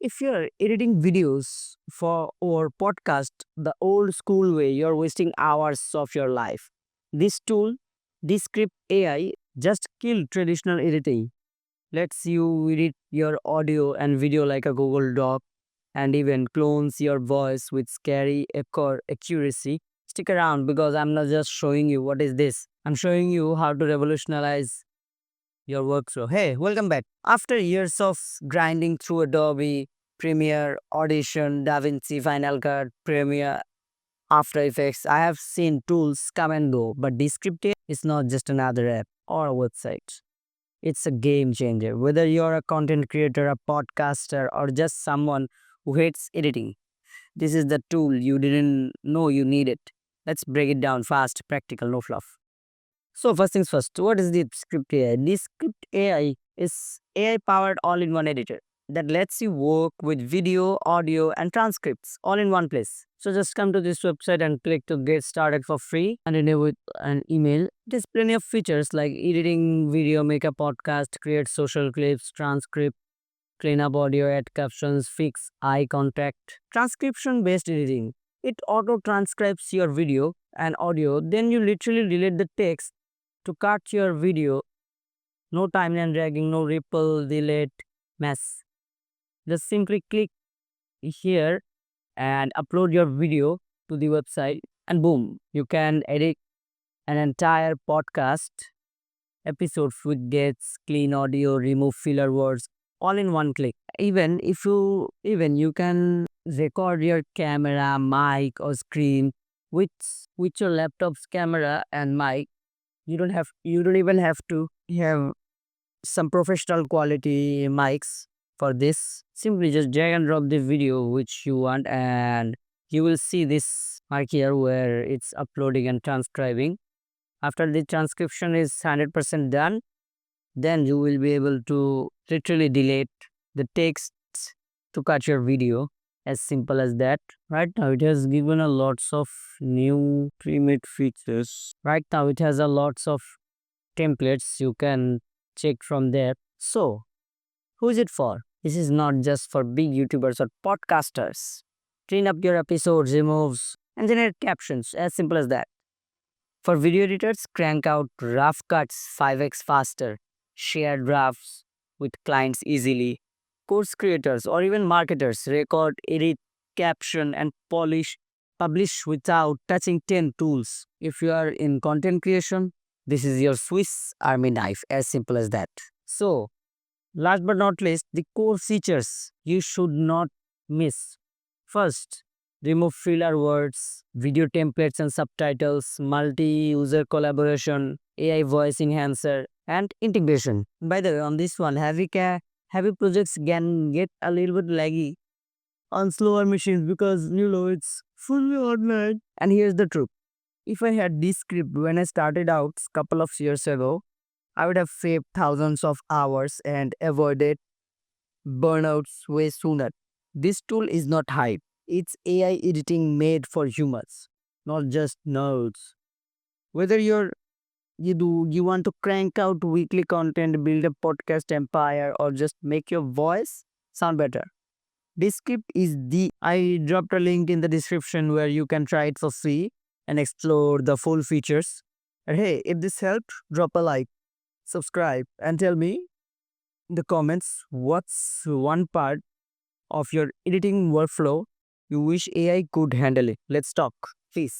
If you're editing videos for or podcast the old school way, you're wasting hours of your life. This tool, Descript AI, just killed traditional editing. Lets you edit your audio and video like a Google Doc and even clones your voice with scary accuracy. Stick around because I'm not just showing you what is this. I'm showing you how to revolutionize your workflow. Hey, welcome back. After years of grinding through Adobe, Premiere, Audition, DaVinci, Final Cut, Premiere, After Effects, I have seen tools come and go, but Descript is not just another app or a website. It's a game changer. Whether you're a content creator, a podcaster, or just someone who hates editing, this is the tool you didn't know you needed. Let's break it down fast, practical, no fluff. So first things first, what is the script AI? This script AI is AI powered all-in-one editor that lets you work with video, audio, and transcripts all in one place. So just come to this website and click to get started for free and enable with an email. There's plenty of features like editing video, make a podcast, create social clips, transcript, clean up audio, add captions, fix eye contact. Transcription based editing. It auto transcribes your video and audio, then you literally delete the text to cut your video. No timeline dragging, no ripple, delete, mess. Just simply click here and upload your video to the website, and boom, you can edit an entire podcast episode with gets clean audio, remove filler words, all in one click. Even you can record your camera, mic, or screen with your laptop's camera and mic. You don't even have to have some professional quality mics for this. Simply just drag and drop the video which you want, and you will see this mark here where it's uploading and transcribing. After the transcription is 100% done, then you will be able to literally delete the text to cut your video. As simple as that. Right now it has given a lots of new pre-made features. Right now it has a lots of templates you can check from there. So who is it for? This is not just for big YouTubers or podcasters. Clean up your episodes, removes, and generate captions. As simple as that. For video editors, crank out rough cuts 5x faster. Share drafts with clients easily. Course creators or even marketers record, edit, caption, and publish without touching 10 tools. If you are in content creation, this is your Swiss Army knife, as simple as that. So, last but not least, the core features you should not miss. First, remove filler words, video templates and subtitles, multi-user collaboration, AI voice enhancer, and integration. By the way, on this one, heavy projects can get a little bit laggy on slower machines because it's fully online. And here's the truth. If I had this script when I started out couple of years ago, I would have saved thousands of hours and avoided burnouts way sooner. This tool is not hype. It's AI editing made for humans, not just nerds. Whether you want to crank out weekly content, build a podcast empire, or just make your voice sound better. Descript is the I dropped a link in the description where you can try it for free and explore the full features. And hey, if this helped, drop a like, subscribe, and tell me in the comments what's one part of your editing workflow you wish AI could handle it. Let's talk. Peace.